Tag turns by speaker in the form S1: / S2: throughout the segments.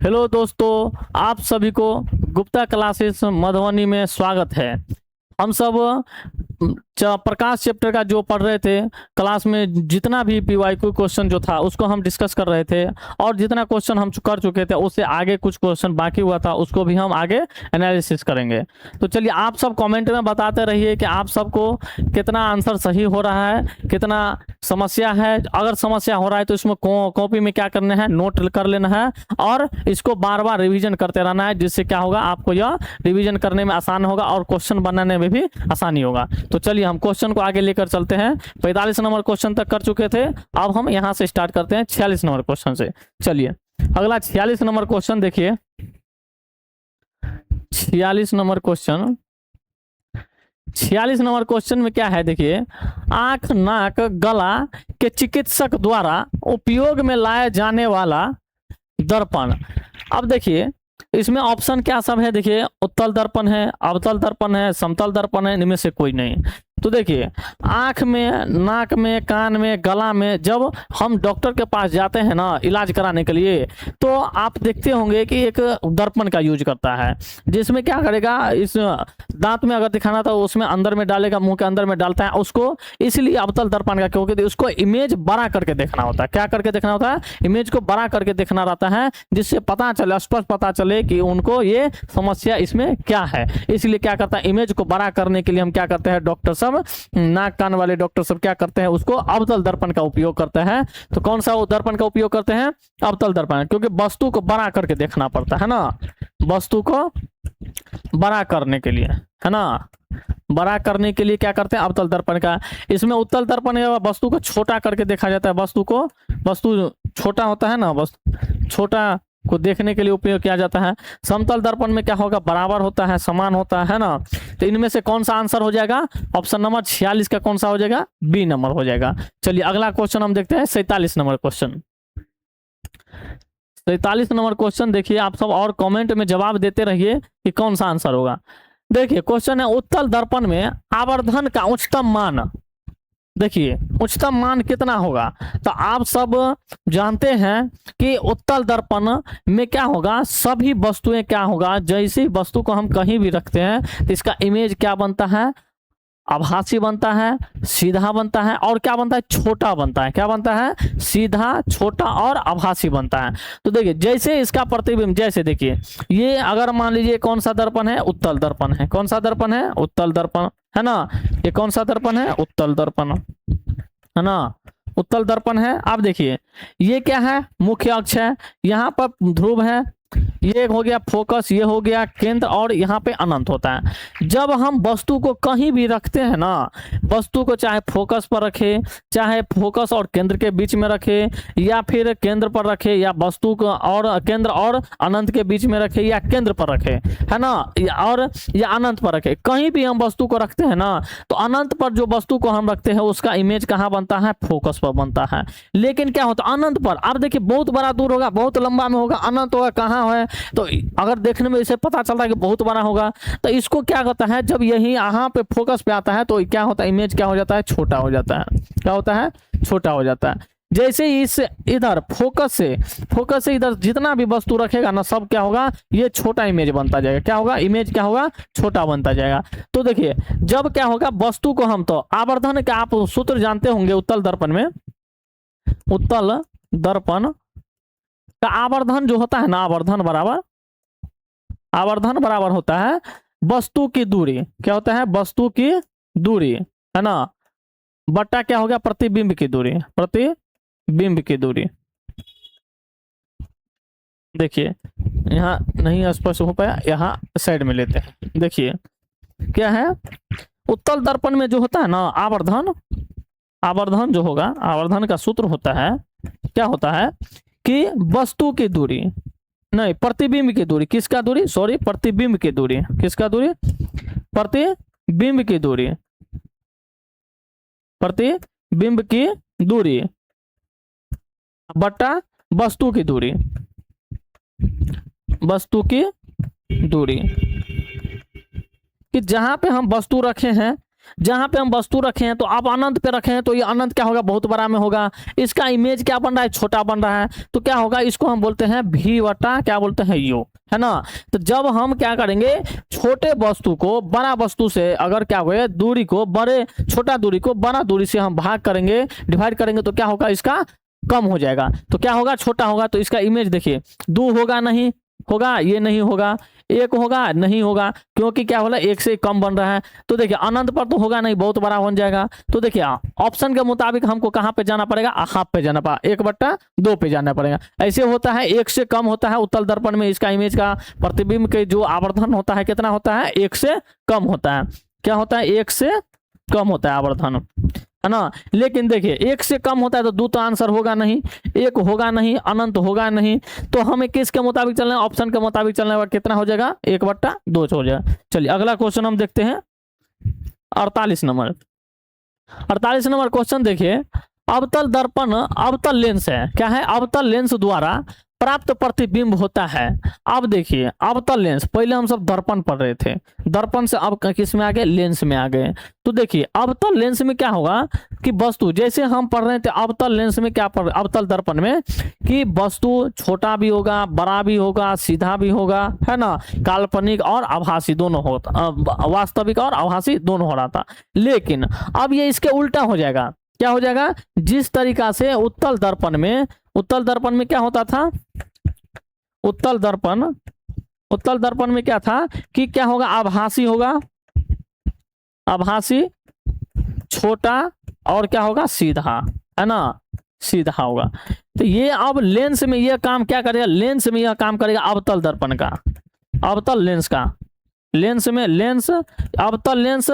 S1: Hello दोस्तों, आप सभी को गुप्ता क्लासेस मधुबनी में स्वागत है। हम सब प्रकाश चैप्टर का जो पढ़ रहे थे क्लास में, जितना भी पीवाईक्यू क्वेश्चन जो था उसको हम डिस्कस कर रहे थे और जितना क्वेश्चन हम कर चुके थे उससे आगे कुछ क्वेश्चन बाकी हुआ था, उसको भी हम आगे एनालिसिस करेंगे। तो चलिए, आप सब कमेंट में बताते रहिए कि आप सबको कितना आंसर सही हो रहा है, कितना समस्या है। अगर समस्या हो रहा है तो इसमें कॉपी में क्या करना है, नोट कर लेना है और इसको बार बार रिवीजन करते रहना है, जिससे क्या होगा, आपको यह रिवीजन करने में आसान होगा और क्वेश्चन बनाने में भी आसानी होगा। तो चलिए हम क्वेश्चन को आगे लेकर चलते हैं। 45 नंबर क्वेश्चन तक कर चुके थे, अब हम यहां से स्टार्ट करते हैं 46 नंबर क्वेश्चन से। चलिए अगला 46 नंबर क्वेश्चन देखिए। 46 नंबर क्वेश्चन 46 नंबर क्वेश्चन में क्या है, देखिए। आंख, नाक, गला के चिकित्सक द्वारा उपयोग में लाया जाने वाला दर्पण। अब देखिए इसमें ऑप्शन क्या सब है, देखिए उत्तल दर्पण है, अवतल दर्पण है, समतल दर्पण है, इनमें से कोई नहीं। तो देखिए आंख में, नाक में, कान में, गला में जब हम डॉक्टर के पास जाते हैं ना इलाज कराने के लिए, तो आप देखते होंगे कि एक दर्पण का यूज करता है, जिसमें क्या करेगा, इस दांत में अगर दिखाना था उसमें अंदर में डालेगा, मुंह के अंदर में डालता है उसको, इसलिए अवतल दर्पण का, क्योंकि उसको इमेज बड़ा करके देखना होता है। क्या करके देखना होता है? इमेज को बड़ा करके देखना रहता है, जिससे पता चले, स्पष्ट पता चले कि उनको ये समस्या इसमें क्या है। इसलिए क्या करता है, इमेज को बड़ा करने के लिए हम क्या करते हैं, डॉक्टर सब, नाक कान वाले डॉक्टर सब क्या करते हैं, उसको अवतल दर्पण का उपयोग करते हैं। तो कौन सा दर्पण का उपयोग करते हैं? अवतल दर्पण, क्योंकि वस्तु को बड़ा करके देखना पड़ता है ना, वस्तु को बड़ा करने के लिए, है ना, बड़ा करने के लिए क्या करते हैं, अवतल दर्पण का। इसमें उत्तल दर्पण वस्तु को छोटा करके देखा जाता है, वस्तु छोटा होता है ना, वस्तु छोटा को देखने के लिए उपयोग किया जाता है। समतल दर्पण में क्या होगा, बराबर होता है, समान होता है ना। तो इनमें से कौन सा आंसर हो जाएगा? ऑप्शन नंबर 46 का कौन सा हो जाएगा? बी नंबर हो जाएगा। चलिए अगला क्वेश्चन हम देखते हैं, 47 नंबर क्वेश्चन। 47 नंबर क्वेश्चन देखिए, आप सब और कमेंट में जवाब देते रहिए कि कौन सा आंसर होगा। देखिए क्वेश्चन है, उत्तल दर्पण में आवर्धन का उच्चतम मान, देखिए उच्चतम मान कितना होगा। तो आप सब जानते हैं कि उत्तल दर्पण में क्या होगा, सभी वस्तुएं क्या होगा, जैसी वस्तु को हम कहीं भी रखते हैं तो इसका इमेज क्या बनता है, आभासी बनता है, सीधा बनता है और क्या बनता है, छोटा बनता है। क्या बनता है? सीधा, छोटा और आभासी बनता है। तो देखिए जैसे इसका प्रतिबिंब, जैसे देखिए ये अगर मान लीजिए कौन सा दर्पण है, उत्तल दर्पण है। कौन सा दर्पण है? उत्तल दर्पण, है ना। ये कौन सा दर्पण है? उत्तल दर्पण, है ना, उत्तल दर्पण है। आप देखिए ये क्या है, मुख्य अक्ष है, यहाँ पर ध्रुव है, ये हो गया फोकस, ये हो गया केंद्र और यहाँ पे अनंत होता है। जब हम वस्तु को कहीं भी रखते हैं ना, वस्तु को चाहे फोकस पर रखे, चाहे फोकस और केंद्र के बीच में रखे, या फिर केंद्र पर रखे, या वस्तु को और केंद्र और अनंत के बीच में रखे, या केंद्र पर रखे, है ना, और या अनंत पर रखे, कहीं भी हम वस्तु को रखते हैं ना, तो अनंत पर जो वस्तु को हम रखते हैं उसका इमेज कहाँ बनता है? फोकस पर बनता है। लेकिन क्या होता है अनंत पर, आप देखिए बहुत बड़ा दूर होगा, बहुत लंबा में होगा, अनंत होगा कहाँ है, तो अगर देखने में इसे पता चलता है कि बहुत बड़ा होगा, तो इसको क्या करता है, जब यही यहाँ पे फोकस पे आता है तो क्या होता है, इमेज क्या हो जाता है, छोटा हो जाता है। क्या होता है? छोटा हो जाता है। जैसे इस इधर फोकस से इधर जितना भी वस्तु रखेगा ना, सब क्या होगा, ये छोटा इमेज बनता जाएगा। क्या होगा? इमेज क्या होगा, छोटा बनता जाएगा। तो देखिए जब क्या होगा, वस्तु को हम, तो आवर्धन का आप सूत्र जानते होंगे, उत्तल दर्पण में, उत्तल दर्पण का आवर्धन जो होता है ना, आवर्धन बराबर होता है वस्तु की दूरी। क्या होता है? वस्तु की दूरी, है ना, बट्टा क्या हो गया, प्रतिबिंब की दूरी, प्रतिबिंब की दूरी। देखिए यहाँ नहीं स्पष्ट हो पाया, यहाँ साइड में लेते हैं। देखिए क्या है, उत्तल दर्पण में जो होता है ना आवर्धन जो होगा, आवर्धन का सूत्र होता है, क्या होता है कि वस्तु की दूरी, नहीं प्रतिबिंब की दूरी, किसका दूरी, सॉरी प्रतिबिंब की दूरी, किसका दूरी, प्रतिबिंब की दूरी, प्रतिबिंब की दूरी बट्टा वस्तु की दूरी, वस्तु की दूरी, कि जहां पे हम वस्तु रखे हैं जहां पे हम वस्तु रखे हैं तो आप अनंत पे रखे हैं तो ये अनंत क्या होगा, बहुत बड़ा में होगा। इसका इमेज क्या बन रहा है, छोटा बन रहा है, तो क्या होगा, इसको हम बोलते हैं भी वटा क्या बोलते हैं, यू, है ना। तो जब हम क्या करेंगे, छोटे वस्तु को बड़ा वस्तु से अगर क्या हुए दूरी को बड़े छोटा दूरी को बड़ा दूरी से हम भाग करेंगे, डिवाइड करेंगे, तो क्या होगा, इसका कम हो जाएगा, तो क्या होगा, छोटा होगा। तो इसका इमेज देखिए, 2 होगा नहीं होगा, ये नहीं होगा, 1 होगा नहीं होगा, क्योंकि क्या होगा, 1 से कम बन रहा है। तो देखिए अनंत पर तो होगा नहीं, बहुत बड़ा बन जाएगा। तो देखिए ऑप्शन के मुताबिक हमको कहाँ पे जाना पड़ेगा, हाफ पे जाना पड़ेगा, 1/2 पे जाना पड़ेगा। ऐसे होता है, 1 से कम होता है उत्तल दर्पण में, इसका इमेज का प्रतिबिंब के जो आवर्धन होता है कितना होता है, 1 से कम होता है। क्या होता है, 1 से कम होता है आवर्धन, है ना। लेकिन देखिए 1 से कम होता है तो 2 तो आंसर होगा नहीं, 1 होगा नहीं, अनंत होगा नहीं। तो हमें किसके मुताबिक चलना है, ऑप्शन के मुताबिक चलने का कितना हो जाएगा, 1/2 हो जाएगा। चलिए अगला क्वेश्चन हम देखते हैं 48 नंबर। 48 नंबर क्वेश्चन देखिए, अवतल दर्पण अवतल लेंस है, क्या है, अवतल लेंस द्वारा प्राप्त प्रतिबिंब होता है। अब देखिए अवतल लेंस, पहले हम सब दर्पण पढ़ रहे थे, दर्पण से अब किस में आ गए, लेंस में आ गए। तो देखिए अवतल लेंस में क्या होगा कि वस्तु, जैसे हम पढ़ रहे थे अवतल लेंस में क्या पढ़, अवतल दर्पण में कि वस्तु छोटा भी होगा, बड़ा भी होगा, सीधा भी होगा, है ना, काल्पनिक और आभासी दोनों होता, वास्तविक और आभासी दोनों हो रहा था। लेकिन अब ये इसके उल्टा हो जाएगा, क्या हो जाएगा, जिस तरीका से उत्तल दर्पण में क्या होता था, उत्तल दर्पण में क्या था कि क्या होगा, आभासी होगा, आभासी, छोटा, और क्या होगा, सीधा, है ना, सीधा होगा। तो ये अब लेंस में ये काम क्या करेगा, लेंस में यह काम करेगा अवतल दर्पण का, अवतल लेंस का, लेंस में लेंस, अवतल लेंस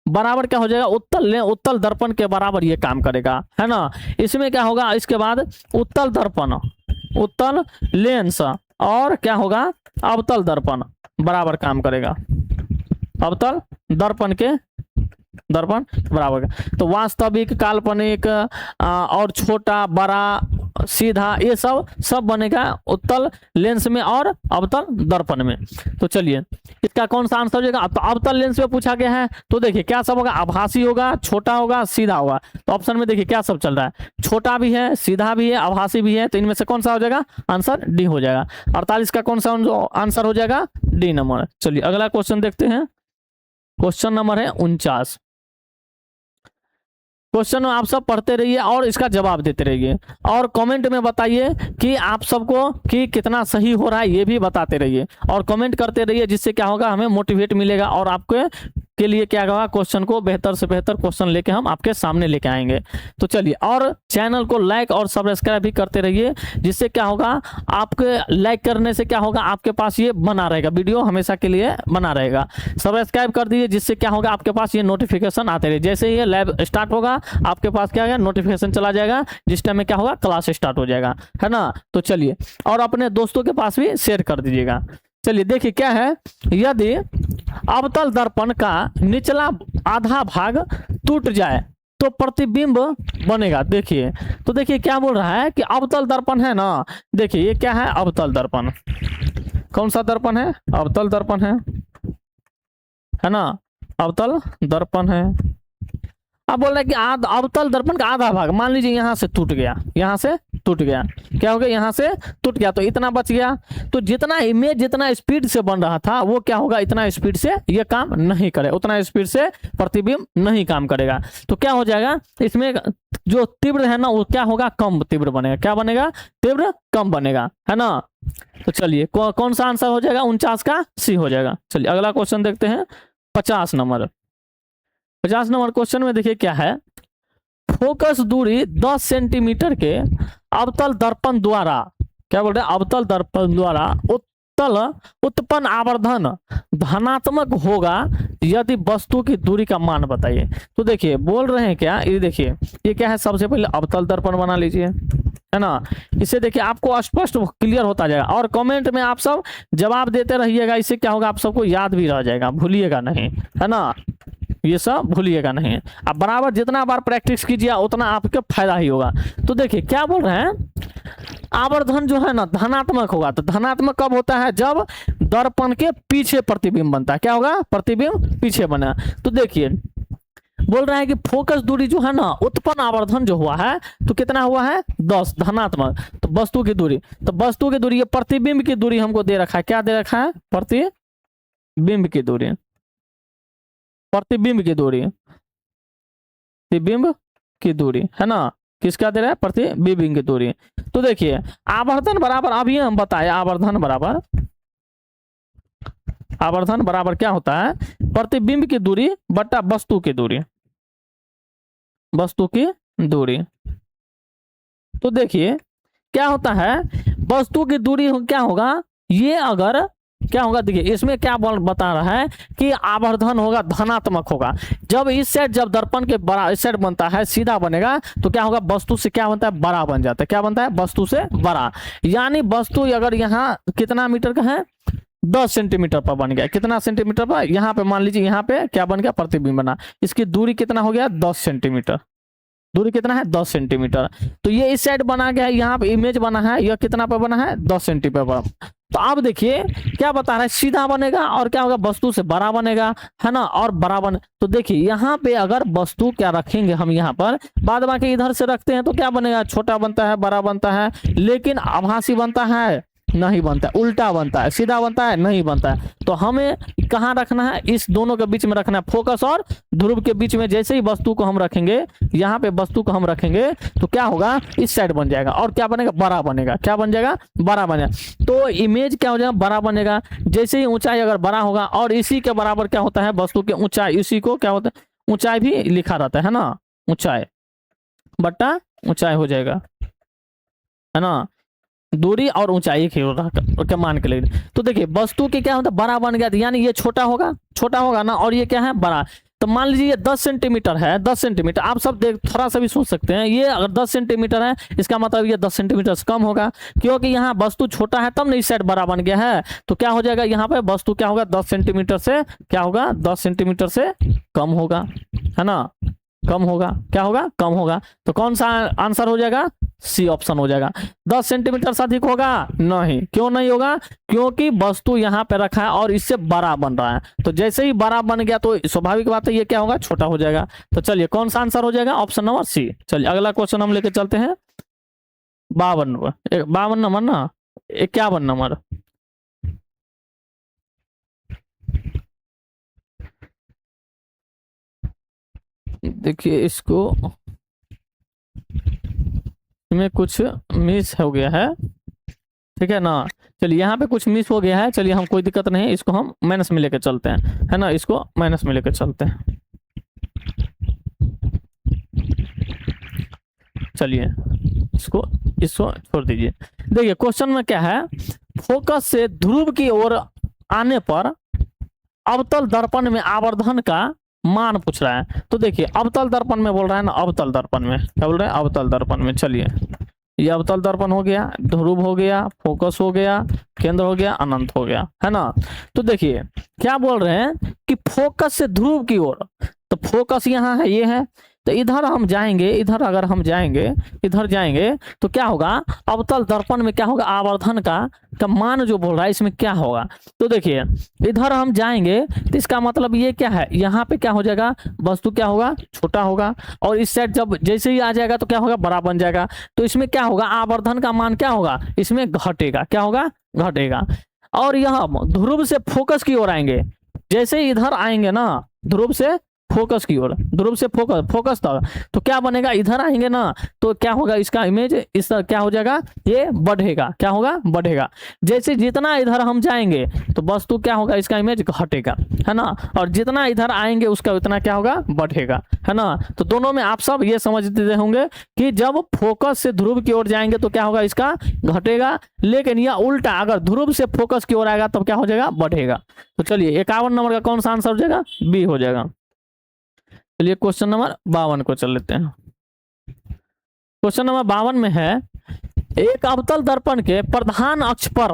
S1: बराबर क्या हो जाएगा, उत्तल दर्पण के बराबर ये काम करेगा, है ना। इसमें क्या होगा, इसके बाद उत्तल दर्पण, उत्तल लेंस और क्या होगा, अवतल दर्पण बराबर काम करेगा, अवतल दर्पण बराबर। तो वास्तविक, काल्पनिक और छोटा, बड़ा, सीधा, ये सब बनेगा उत्तल लेंस में और अवतल दर्पण में। तो चलिए इसका कौन सा आंसर हो जाएगा, तो अवतल लेंस में पूछा गया है, तो देखिए क्या सब होगा, आभासी होगा, छोटा होगा, सीधा होगा। तो ऑप्शन में देखिए क्या सब चल रहा है, छोटा भी है, सीधा भी है, आभासी भी है, तो इनमें से कौन सा हो जाएगा, आंसर डी हो जाएगा। 48 का कौन सा आंसर हो जाएगा, डी नंबर। चलिए अगला क्वेश्चन देखते हैं, क्वेश्चन नंबर है 49। क्वेश्चन आप सब पढ़ते रहिए और इसका जवाब देते रहिए, और कमेंट में बताइए कि आप सबको कि कितना सही हो रहा है, ये भी बताते रहिए और कमेंट करते रहिए, जिससे क्या होगा, हमें मोटिवेट मिलेगा और आपके के लिए क्या होगा, क्वेश्चन को बेहतर से बेहतर क्वेश्चन लेके हम आपके सामने लेके आएंगे। तो चलिए, और चैनल को लाइक और सब्सक्राइब भी करते रहिए, जिससे क्या होगा, आपके लाइक करने से क्या होगा, आपके पास ये बना रहेगा, वीडियो हमेशा के लिए बना रहेगा। सब्सक्राइब कर दीजिए, जिससे क्या होगा, आपके पास ये नोटिफिकेशन आते रहे, जैसे ये लाइव स्टार्ट होगा आपके पास क्या होगा, नोटिफिकेशन चला जाएगा, जिस टाइम में क्या होगा, क्लास स्टार्ट हो जाएगा, है ना। तो चलिए, और अपने दोस्तों के पास भी शेयर कर दीजिएगा। चलिए देखिए क्या है, यदि अवतल दर्पण का निचला आधा भाग टूट जाए तो प्रतिबिंब बनेगा। देखिए, तो देखिए क्या बोल रहा है कि अवतल दर्पण है ना, देखिए ये क्या है, अवतल दर्पण, कौन सा दर्पण है, अवतल दर्पण है ना, अवतल दर्पण है। अब बोल रहे हैं कि अवतल दर्पण का आधा भाग, मान लीजिए यहां से टूट गया, यहां से टूट गया, क्या हो गया, यहां से टूट गया, तो इतना बच गया। तो जितना इमेज जितना स्पीड से बन रहा था वो क्या होगा, इतना स्पीड से ये काम नहीं करे, उतना स्पीड से प्रतिबिंब नहीं काम करेगा। तो क्या हो जाएगा, इसमें जो तीव्र है ना वो क्या होगा, कम तीव्र बनेगा, क्या बनेगा, तीव्र कम बनेगा, है ना। तो चलिए कौन सा आंसर हो जाएगा, 49 का सी हो जाएगा। चलिए अगला क्वेश्चन देखते हैं, 50 नंबर। 50 नंबर क्वेश्चन में देखिए क्या है, फोकस दूरी 10 सेंटीमीटर के अवतल दर्पण द्वारा, क्या बोल रहे हैं, अवतल दर्पण द्वारा उत्पन्न आवर्धन धनात्मक होगा यदि वस्तु की दूरी का मान बताइए। तो देखिए बोल रहे हैं क्या, ये देखिए ये क्या है, सबसे पहले अवतल दर्पण बना लीजिए, है ना। इसे देखिए आपको स्पष्ट क्लियर होता जाएगा, और कमेंट में आप सब जवाब देते रहिएगा, इससे क्या होगा, आप सबको याद भी रह जाएगा, भूलिएगा नहीं, है ना, ये सब भूलिएगा नहीं। आप बराबर जितना बार प्रैक्टिस कीजिए उतना आपके फायदा ही होगा। तो देखिए क्या बोल रहे हैं, आवर्धन जो है ना धनात्मक होगा। तो धनात्मक कब होता है, जब दर्पण के पीछे प्रतिबिंब बनता है, क्या होगा, प्रतिबिंब पीछे बना। तो देखिए बोल रहा है कि फोकस दूरी जो है ना, उत्पन्न आवर्धन जो हुआ है तो कितना हुआ है 10 धनात्मक। तो वस्तु की दूरी, तो वस्तु की दूरी, ये प्रतिबिंब की दूरी हमको दे रखा है, क्या दे रखा है, प्रतिबिंब की दूरी, प्रतिबिंब की दूरी, प्रतिबिंब की दूरी है ना, किसका दे रहा है, प्रतिबिंब की दूरी। तो देखिए आवर्धन बराबर, अभी हम बताए आवर्धन बराबर क्या होता है, प्रतिबिंब की दूरी बटा वस्तु की दूरी, वस्तु की दूरी। तो देखिए क्या होता है, वस्तु की दूरी क्या होगा, ये अगर क्या होगा, देखिए इसमें क्या बता रहा है कि आवर्धन होगा धनात्मक होगा। जब इस साइड, जब दर्पण के बड़ा इस साइड बनता है, सीधा बनेगा तो क्या होगा, वस्तु से क्या बनता है, बड़ा बन जाता है। क्या बनता है, वस्तु से बड़ा। यानी वस्तु अगर यहाँ कितना मीटर का है, 10 सेंटीमीटर पर बन गया, कितना सेंटीमीटर पर, यहाँ पे मान लीजिए, यहाँ पे क्या बन गया, प्रतिबिंब बना, इसकी दूरी कितना हो गया, 10 सेंटीमीटर, दूरी कितना है, 10 सेंटीमीटर। तो ये इस साइड बना गया है, यहाँ पे इमेज बना है, यह कितना पे बना है, 10 सेंटीमीटर पर। तो आप देखिए क्या बता रहा है, सीधा बनेगा और क्या होगा, वस्तु से बड़ा बनेगा, है ना, और बड़ा बन। तो देखिए यहाँ पे अगर वस्तु क्या रखेंगे हम, यहाँ पर बाद बाकी इधर से रखते हैं तो क्या बनेगा, छोटा बनता है, बड़ा बनता है, लेकिन आभासी बनता है, नहीं बनता है, उल्टा बनता है, सीधा बनता है, नहीं बनता है। तो हमें कहाँ रखना है, इस दोनों के बीच में रखना है, फोकस और ध्रुव के बीच में। जैसे ही वस्तु को हम रखेंगे, यहाँ पे वस्तु को हम रखेंगे तो क्या होगा, इस साइड बन जाएगा और क्या बनेगा, बड़ा बनेगा। क्या बन जाएगा, बड़ा बनेगा। तो इमेज क्या हो जाएगा, बड़ा बनेगा। जैसे ही ऊंचाई अगर बड़ा होगा, और इसी के बराबर क्या होता है, वस्तु की ऊंचाई, इसी को क्या होता है, ऊंचाई भी लिखा रहता है ना, ऊंचाई बट्टा ऊंचाई हो जाएगा, है ना, दूरी और ऊंचाई एक ही क्या मान के लिए। तो देखिए वस्तु के क्या होता है, बड़ा बन गया, यानी ये छोटा होगा ना, और ये क्या है, बड़ा। तो मान लीजिए ये 10 सेंटीमीटर है, 10 सेंटीमीटर, आप सब देख थोड़ा सा भी सोच सकते हैं, ये अगर 10 सेंटीमीटर है, इसका मतलब ये 10 सेंटीमीटर से कम होगा, क्योंकि यहाँ वस्तु छोटा है तब नहीं, इस साइड बड़ा बन गया है। तो क्या हो जाएगा, यहाँ पे वस्तु क्या होगा, 10 सेंटीमीटर से क्या होगा, 10 सेंटीमीटर से कम होगा, है ना, कम होगा, क्या होगा, कम होगा। तो कौन सा आंसर हो जाएगा, सी ऑप्शन हो जाएगा। 10 सेंटीमीटर से अधिक होगा, नहीं, क्यों नहीं होगा, क्योंकि वस्तु यहाँ पे रखा है और इससे बड़ा बन रहा है। तो जैसे ही बड़ा बन गया तो स्वाभाविक बात है ये क्या होगा, छोटा हो जाएगा। तो चलिए कौन सा आंसर हो जाएगा, ऑप्शन नंबर सी। चलिए अगला क्वेश्चन हम लेके चलते हैं, 52 नंबर ना, 51 नंबर। देखिए इसको में कुछ मिस हो गया है, ठीक है ना। चलिए यहाँ पे कुछ मिस हो गया है, चलिए हम कोई दिक्कत नहीं, इसको हम माइनस में लेके चलते हैं, है ना, इसको माइनस में लेके चलते हैं। चलिए इसको छोड़ दीजिए। देखिए क्वेश्चन में क्या है, फोकस से ध्रुव की ओर आने पर अवतल दर्पण में आवर्धन का मान पूछ रहा है। तो देखिए अवतल दर्पण में बोल रहा है ना, अवतल दर्पण में क्या बोल रहे हैं, अवतल दर्पण में। चलिए ये अवतल दर्पण हो गया, ध्रुव हो गया, फोकस हो गया, केंद्र हो गया, अनंत हो गया, है ना। तो देखिए क्या बोल रहे हैं कि फोकस से ध्रुव की ओर, तो फोकस यहाँ है, ये है, तो इधर हम जाएंगे, इधर अगर हम जाएंगे, इधर जाएंगे तो क्या होगा, अवतल दर्पण में क्या होगा, आवर्धन का मान जो बोल रहा है इसमें क्या होगा। तो देखिए इधर हम जाएंगे तो इसका मतलब ये क्या है, यहाँ पे क्या हो जाएगा, वस्तु क्या होगा, छोटा होगा, और इस साइड जब जैसे ही आ जाएगा तो क्या होगा, बड़ा बन जाएगा। तो इसमें क्या होगा, आवर्धन का मान क्या होगा, इसमें घटेगा, क्या होगा, घटेगा। और यह ध्रुव से फोकस की ओर आएंगे, जैसे ही इधर आएंगे ना, ध्रुव से फोकस की ओर, ध्रुव से फोकस तक, तो क्या बनेगा, इधर आएंगे ना तो क्या होगा, इसका इमेज इस क्या हो जाएगा, ये बढ़ेगा, क्या होगा, बढ़ेगा। जैसे जितना इधर हम जाएंगे तो वस्तु क्या होगा, इसका इमेज घटेगा, है ना, और जितना इधर आएंगे उसका उतना क्या होगा, बढ़ेगा, है ना। तो दोनों में आप सब ये समझते होंगे कि जब फोकस से ध्रुव की ओर जाएंगे तो क्या होगा, इसका घटेगा, लेकिन यह उल्टा, अगर ध्रुव से फोकस की ओर आएगा तब क्या हो जाएगा, बढ़ेगा। तो चलिए 51 नंबर का कौन सा आंसर हो जाएगा, बी हो जाएगा। चलिए क्वेश्चन नंबर 52 को चल लेते हैं। क्वेश्चन नंबर 52 में है, एक अवतल दर्पण के प्रधान अक्ष पर,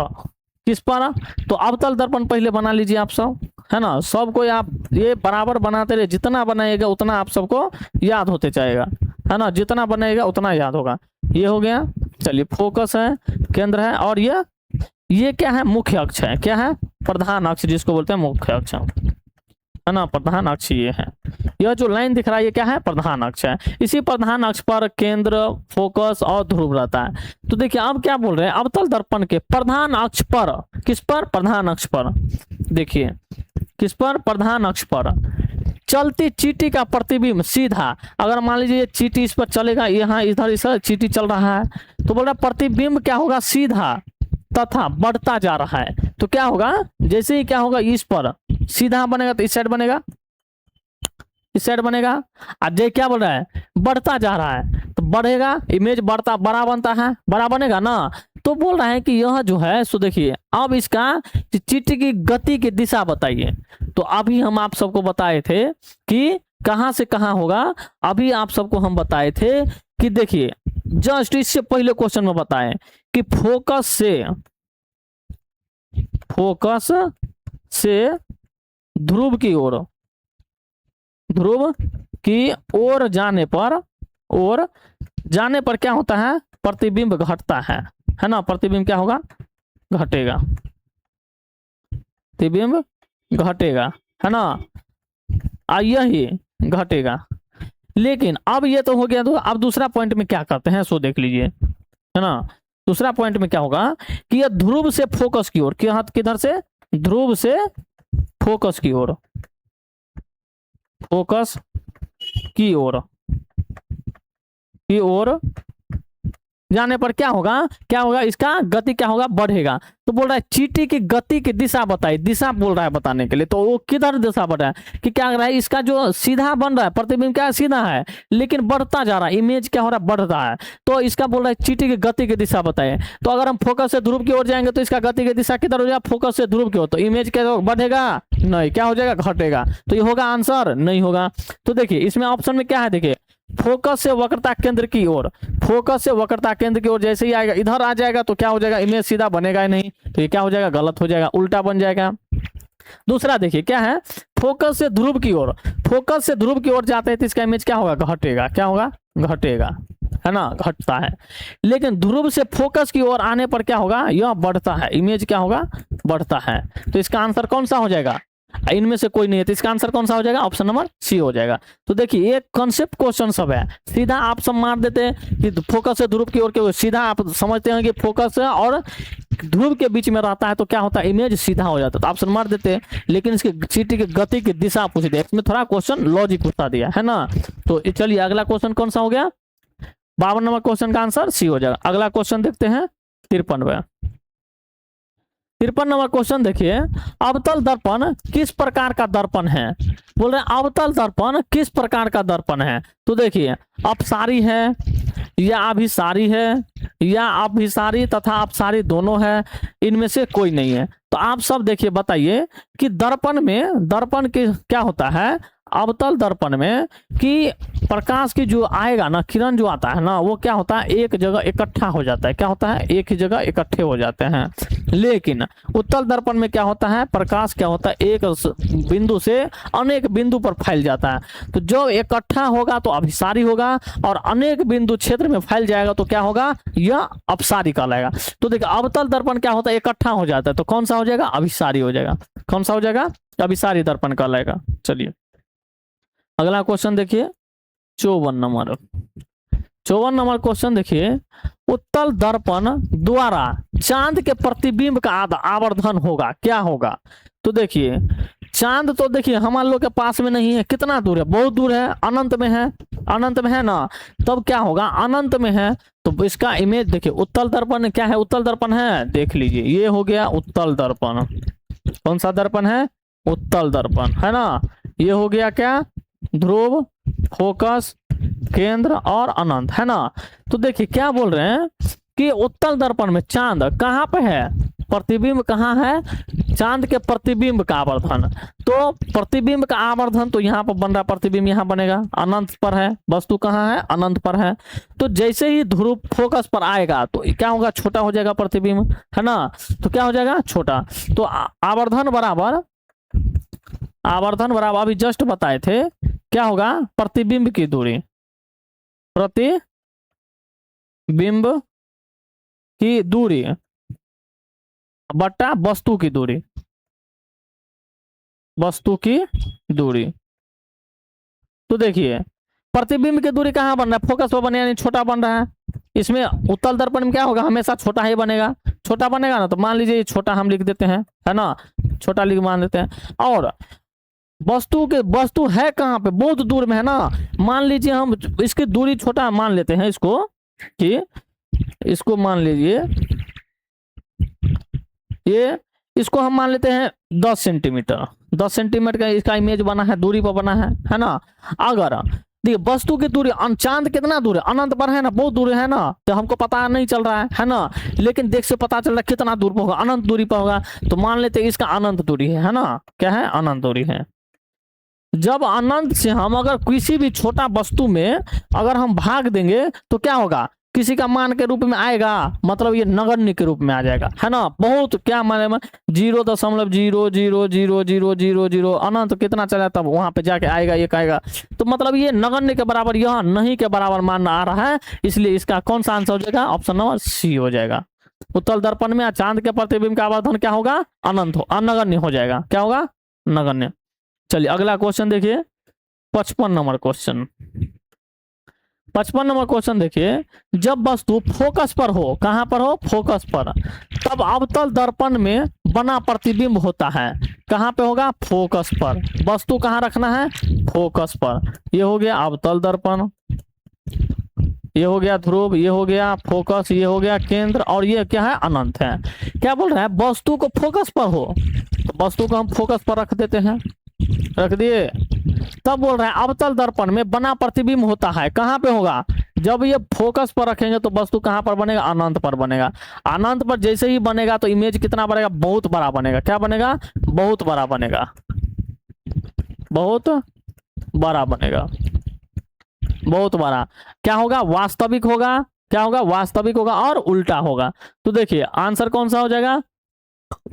S1: किस पर, तो अवतल दर्पण पहले बना लीजिए आप सब, है ना, सबको आप ये बराबर बनाते रहे, जितना बनाएगा उतना आप सबको याद होते जाएगा, है ना, जितना बनाएगा उतना याद होगा। ये हो गया। चलिए फोकस है, केंद्र है, और ये क्या है, मुख्य अक्ष है, क्या है, प्रधान अक्ष जिसको बोलते हैं मुख्य अक्ष, है ना, प्रधान अक्ष ये है। यह जो लाइन दिख रहा है ये क्या है, प्रधान अक्ष है। इसी प्रधान अक्ष पर केंद्र, फोकस और ध्रुव रहता है। तो देखिए अब क्या बोल रहे हैं, अवतल दर्पण के प्रधान अक्ष पर, किस पर, प्रधान अक्ष पर, देखिए किस पर, प्रधान अक्ष पर चलती चींटी का प्रतिबिंब सीधा, अगर मान लीजिए ये चींटी इस पर चलेगा, यहाँ इधर इस चींटी चल रहा है, तो बोल रहा प्रतिबिंब क्या होगा, सीधा तथा बढ़ता जा रहा है। तो क्या होगा, जैसे ही क्या होगा, इस पर सीधा बनेगा तो इस साइड बनेगा, इस साइड बनेगा। अब ये क्या बोल रहा है, बढ़ता जा रहा है, तो बढ़ेगा, इमेज बढ़ता, बड़ा बनता है, बड़ा बनेगा ना। तो बोल रहा है कि यह जो है सो देखिए अब इसका चींटी की गति की दिशा बताइए। तो अभी हम आप सबको बताए थे कि कहां से कहां होगा, अभी आप सबको हम बताए थे कि देखिए जस्ट इससे पहले क्वेश्चन में बताए कि फोकस से ध्रुव की ओर, ध्रुव की ओर जाने पर क्या होता है, प्रतिबिंब घटता है ना। प्रतिबिंब क्या होगा, घटेगा, प्रतिबिंब घटेगा, है ना, यही घटेगा। लेकिन अब ये तो हो गया, तो अब दूसरा पॉइंट में क्या करते हैं सो देख लीजिए, है ना। दूसरा पॉइंट में क्या होगा कि यह ध्रुव से फोकस की ओर, किधर से, ध्रुव से फोकस की ओर, फोकस की ओर जाने पर क्या होगा, इसका गति क्या होगा, बढ़ेगा। तो बोल रहा है चींटी की गति की दिशा बताइए, दिशा बोल रहा है बताने के लिए। तो वो किधर दिशा बढ़ रहा है कि क्या रहा है, इसका जो सीधा बन रहा है प्रतिबिंब क्या सीधा है, लेकिन बढ़ता जा रहा है, इमेज क्या हो रहा है, बढ़ रहा है। तो इसका बोल रहा है चींटी की गति की दिशा बताइए। तो अगर हम फोकस से ध्रुव की ओर जाएंगे तो इसका गति की दिशा किधर हो जाएगा, फोकस से ध्रुव की ओर। तो इमेज क्या बढ़ेगा, नहीं, क्या हो जाएगा, घटेगा। तो ये होगा आंसर, नहीं होगा। तो देखिए इसमें ऑप्शन में क्या है, देखिए फोकस से वक्रता केंद्र की ओर, फोकस से वक्रता केंद्र की ओर जैसे ही आएगा, इधर आ जाएगा तो क्या हो जाएगा, इमेज सीधा बनेगा ही नहीं, तो ये क्या हो जाएगा, गलत हो जाएगा, उल्टा बन जाएगा। दूसरा देखिए क्या है, फोकस से ध्रुव की ओर, फोकस से ध्रुव की ओर जाते हैं तो इसका इमेज क्या होगा, घटेगा, क्या होगा, घटेगा, है ना, घटता है। लेकिन ध्रुव से फोकस की ओर आने पर क्या होगा, यह बढ़ता है, इमेज क्या होगा, बढ़ता है। तो इसका आंसर कौन सा हो जाएगा, इनमें से कोई नहीं है, तो इसका आंसर कौन सा हो जाएगा, ऑप्शन नंबर सी हो जाएगा। तो देखिए ये कॉन्सेप्ट क्वेश्चन सब है, सीधा आप सब मार देते हैं कि फोकस से ध्रुव की ओर के, सीधा आप समझते हैं कि फोकस और ध्रुव के बीच में रहता है तो क्या होता है, इमेज सीधा हो जाता है, तो ऑप्शन मार देते हैं। लेकिन इसकी चींटी की गति की दिशा पूछ दिया, इसमें थोड़ा क्वेश्चन लॉजिक पूछा दिया है ना। तो चलिए अगला क्वेश्चन कौन सा हो गया, 52 नंबर क्वेश्चन का आंसर सी हो जाएगा। अगला क्वेश्चन देखते हैं 53 नंबर क्वेश्चन देखिए, अवतल दर्पण किस प्रकार का दर्पण है। बोल रहे हैं अवतल दर्पण किस प्रकार का दर्पण है। तो देखिए अपसारी है या अभिसारी है, या अभिसारी तथा अपसारी दोनों है, इनमें से कोई नहीं है। तो आप सब देखिए बताइए कि दर्पण में, दर्पण के क्या होता है, अवतल दर्पण में कि प्रकाश की जो आएगा ना, किरण जो आता है ना, वो क्या होता है, एक जगह इकट्ठा हो जाता है, क्या होता है, एक ही जगह इकट्ठे हो जाते हैं। लेकिन उत्तल दर्पण में क्या होता है, प्रकाश क्या होता है, एक बिंदु से अनेक बिंदु पर फैल जाता है। तो जो इकट्ठा होगा तो अभिसारी होगा, और अनेक बिंदु क्षेत्र में फैल जाएगा तो क्या होगा, यह अपसारी कहलाएगा। तो देखिए अवतल दर्पण क्या होता है, इकट्ठा हो जाता है, तो कौन सा हो जाएगा, अभिसारी हो जाएगा। कौन सा हो जाएगा, अभिसारी दर्पण कहलाएगा। चलिए अगला क्वेश्चन देखिए 54 नंबर क्वेश्चन देखिए, उत्तल दर्पण द्वारा चांद के प्रतिबिंब का आवर्धन होगा, क्या होगा। तो देखिए चांद तो देखिए हमारे लोग के पास में नहीं है, कितना दूर है, बहुत दूर है, अनंत में है, अनंत में है ना। तब क्या होगा, अनंत में है, तो इसका इमेज देखिए उत्तल दर्पण क्या है, उत्तल दर्पण है, देख लीजिए ये हो गया उत्तल दर्पण। कौन सा दर्पण है, उत्तल दर्पण, है ना। ये हो गया क्या, ध्रुव, फोकस, केंद्र और अनंत, है ना। तो देखिए क्या बोल रहे हैं कि उत्तल दर्पण में चांद कहाँ पे है, प्रतिबिंब कहाँ है, चांद के प्रतिबिंब का आवर्धन। तो प्रतिबिंब का आवर्धन तो यहाँ पर बन रहा है, प्रतिबिंब यहाँ बनेगा, अनंत पर है, वस्तु कहाँ है, अनंत पर है। तो जैसे ही ध्रुव फोकस पर आएगा तो क्या होगा, छोटा हो जाएगा प्रतिबिंब, है ना। तो क्या हो जाएगा, छोटा। तो आवर्धन बराबर, आवर्धन बराबर अभी जस्ट बताए थे, क्या होगा, प्रतिबिंब की दूरी, प्रतिबिंब की दूरी बटा वस्तु की दूरी, वस्तु की दूरी। तो देखिए प्रतिबिंब की दूरी कहाँ बन रहा है, फोकस पर बने यानी छोटा बन रहा है। इसमें उत्तल दर्पण में क्या होगा, हमेशा छोटा ही बनेगा, छोटा बनेगा ना, तो मान लीजिए छोटा हम लिख देते हैं, है ना, छोटा लिख मान देते हैं। और वस्तु है कहाँ पे, बहुत दूर में है ना, मान लीजिए हम इसकी दूरी छोटा मान लेते हैं इसको, कि इसको मान लीजिए ये, इसको हम मान लेते हैं 10 सेंटीमीटर, 10 सेंटीमीटर का इसका इमेज बना है, दूरी पर बना है ना। अगर देखिए वस्तु की दूरी, चांद कितना दूर है, अनंत पर है ना, बहुत दूर है ना, तो हमको पता नहीं चल रहा है ना, लेकिन देख से पता चल रहा है कितना दूर पर होगा, अनंत दूरी पर होगा, तो मान लेते हैं इसका अनंत दूरी है ना, क्या है, अनंत दूरी है। जब अनंत से हम अगर किसी भी छोटा वस्तु में अगर हम भाग देंगे तो क्या होगा, किसी का मान के रूप में आएगा, मतलब ये नगण्य के रूप में आ जाएगा, है ना, बहुत क्या माने में 0.000000 अनंत कितना चला तब वहां पे जाके आएगा, ये कहेगा, तो मतलब ये नगण्य के बराबर, यह नहीं के बराबर मान आ रहा है, इसलिए इसका कौन सा आंसर हो जाएगा, ऑप्शन नंबर सी हो जाएगा। उत्तल दर्पण में चांद के प्रतिबिंब का आवर्धन क्या होगा, अनंत हो, अनगण्य हो जाएगा, क्या होगा, नगण्य। चलिए अगला क्वेश्चन देखिए, 55 नंबर क्वेश्चन। 55 नंबर क्वेश्चन देखिए, जब वस्तु फोकस पर हो, कहां पर हो, फोकस पर, तब अवतल दर्पण में बना प्रतिबिंब होता है, कहां पे होगा, फोकस पर। वस्तु कहां रखना है, फोकस पर। ये हो गया अवतल दर्पण, ये हो गया ध्रुव, ये हो गया फोकस, ये हो गया केंद्र, और ये क्या है, अनंत है। क्या बोल रहा है, वस्तु को फोकस पर हो, तो वस्तु को हम फोकस पर रख देते हैं, रख दिए। तब बोल रहे हैं अवतल दर्पण में बना प्रतिबिंब होता है, कहां पे होगा, जब ये फोकस पर रखेंगे तो वस्तु कहां पर बनेगा, अनंत पर बनेगा। अनंत पर जैसे ही बनेगा तो इमेज कितना बनेगा, बहुत बड़ा बनेगा, क्या बनेगा, बहुत बड़ा बनेगा, बहुत बड़ा बनेगा, बहुत बड़ा। क्या होगा, वास्तविक होगा, क्या होगा, वास्तविक होगा और उल्टा होगा। तो देखिए आंसर कौन सा हो जाएगा,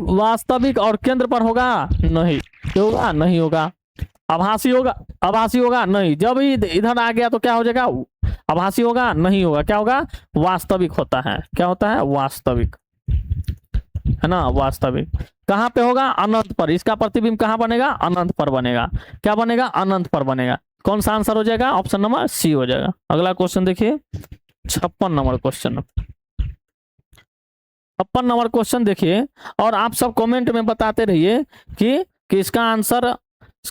S1: वास्तविक और केंद्र पर होगा, नहीं होगा, नहीं होगा। आभासी होगा, आभासी होगा, नहीं। जब इधर आ गया तो क्या हो जाएगा, आभासी होगा, नहीं होगा, क्या होगा, वास्तविक होता है, क्या होता है, वास्तविक, है ना, वास्तविक। कहां पे होगा, अनंत पर। इसका प्रतिबिंब कहां बनेगा, अनंत पर बनेगा, क्या बनेगा, अनंत पर बनेगा। कौन सा आंसर हो जाएगा, ऑप्शन नंबर सी हो जाएगा। अगला क्वेश्चन देखिए, 56 नंबर क्वेश्चन। 56 नंबर क्वेश्चन देखिए, और आप सब कमेंट में बताते रहिए कि इसका आंसर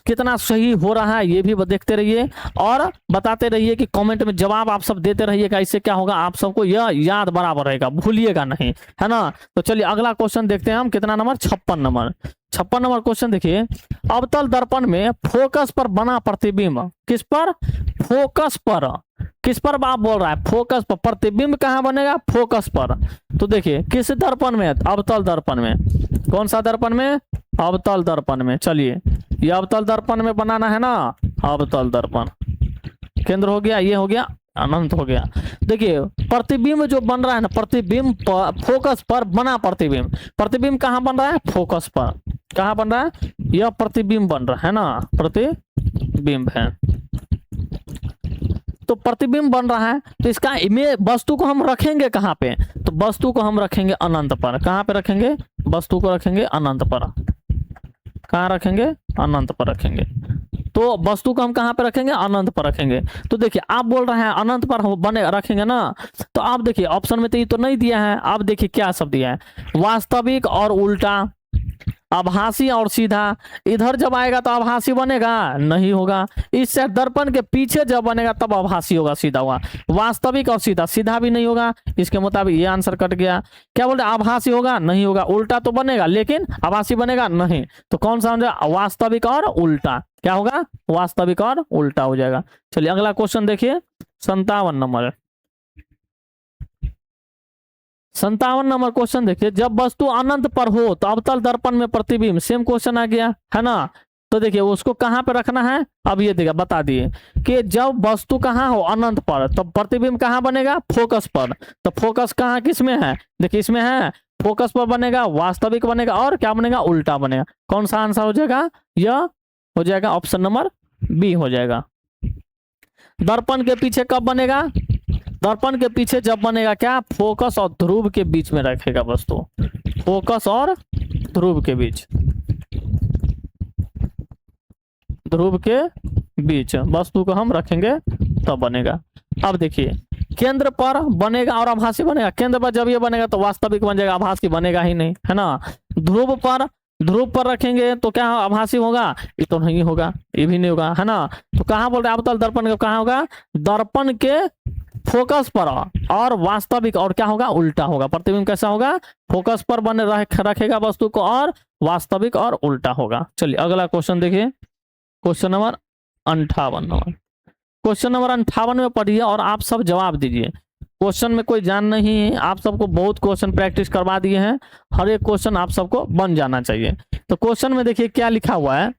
S1: कितना सही हो रहा है, ये भी देखते रहिए, और बताते रहिए कि कमेंट में जवाब आप सब देते रहिएगा। इससे क्या होगा, आप सबको यह याद बराबर रहेगा, भूलिएगा नहीं, है ना। तो चलिए अगला क्वेश्चन देखते हैं हम, कितना नंबर, 56 नंबर। 56 नंबर क्वेश्चन देखिए, अवतल दर्पण में फोकस पर बना प्रतिबिंब, किस पर, फोकस पर, किस पर बाप बोल रहा है, फोकस पर। प्रतिबिंब कहां बनेगा, फोकस पर। तो देखिए किस दर्पण में, अवतल दर्पण में। कौन सा दर्पण में, अवतल दर्पण में। चलिए ये अवतल दर्पण में बनाना है ना, अवतल दर्पण, केंद्र हो गया, ये हो गया अनंत हो गया। देखिए प्रतिबिंब जो बन रहा है ना, प्रतिबिंब फोकस पर बना प्रतिबिंब, प्रतिबिंब कहां बन रहा है, फोकस पर। कहां बन रहा है, यह प्रतिबिंब बन रहा है ना, प्रतिबिंब है, तो प्रतिबिंब बन रहा है। तो इसका इमेज, वस्तु को हम रखेंगे कहां पे, तो वस्तु को हम रखेंगे अनंत पर। कहां पे रखेंगे, वस्तु को रखेंगे अनंत पर। कहां रखेंगे, अनंत पर रखेंगे। तो वस्तु को हम कहां पे रखेंगे, अनंत पर रखेंगे। तो देखिए आप बोल रहे हैं अनंत पर बने रखेंगे ना, तो आप देखिए ऑप्शन में तो ये तो नहीं दिया है, आप देखिए क्या सब दिया है, वास्तविक और उल्टा, आभासी और सीधा। इधर जब आएगा तो आभासी बनेगा, नहीं होगा। इससे दर्पण के पीछे जब बनेगा तब आभासी होगा, सीधा होगा। वास्तविक और सीधा, सीधा भी नहीं होगा, इसके मुताबिक ये आंसर कट गया। क्या बोलते, आभासी होगा, नहीं होगा। उल्टा तो बनेगा लेकिन आभासी बनेगा नहीं, तो कौन सा हो जाएगा, वास्तविक और उल्टा। क्या होगा, वास्तविक और उल्टा हो जाएगा। चलिए अगला क्वेश्चन देखिए, 57 नंबर। 57 नंबर क्वेश्चन देखिए, जब वस्तु अनंत पर हो तो अवतल दर्पण में प्रतिबिंब, सेम क्वेश्चन आ गया है ना। तो देखिए उसको कहां पे रखना है, अब ये देखिए बता दिए कि जब वस्तु कहां हो, अनंत पर, तो प्रतिबिंब कहां बनेगा, फोकस पर। तो फोकस कहां किसमें है, देखिए इसमें है, फोकस पर बनेगा, वास्तविक बनेगा और क्या बनेगा, उल्टा बनेगा। कौन सा आंसर हो जाएगा, यह हो जाएगा ऑप्शन नंबर बी हो जाएगा। दर्पण के पीछे कब बनेगा, दर्पण के पीछे जब बनेगा क्या, फोकस और ध्रुव के बीच में रखेगा वस्तु, फोकस और ध्रुव के बीच, ध्रुव के बीच वस्तु को हम रखेंगे तब बनेगा। अब देखिए केंद्र पर बनेगा और आभासी बनेगा। केंद्र पर जब ये बनेगा तो वास्तविक बन जाएगा, आभासी बनेगा ही नहीं, है ना। ध्रुव पर रखेंगे तो क्या आभासी होगा, ये तो नहीं होगा, ये भी नहीं होगा, है ना। तो कहाँ बोल रहे हैं अवतल दर्पण का, कहाँ होगा, दर्पण के फोकस पर और वास्तविक, और क्या होगा, उल्टा होगा। प्रतिबिंब कैसा होगा, फोकस पर बने रखेगा वस्तु को और वास्तविक और उल्टा होगा। चलिए अगला क्वेश्चन देखिए, क्वेश्चन नंबर 58। क्वेश्चन नंबर 58 में पढ़िए और आप सब जवाब दीजिए। क्वेश्चन में कोई जान नहीं है, आप सबको बहुत क्वेश्चन प्रैक्टिस करवा दिए हैं, हर एक क्वेश्चन आप सबको बन जाना चाहिए। तो क्वेश्चन में देखिए क्या लिखा हुआ है,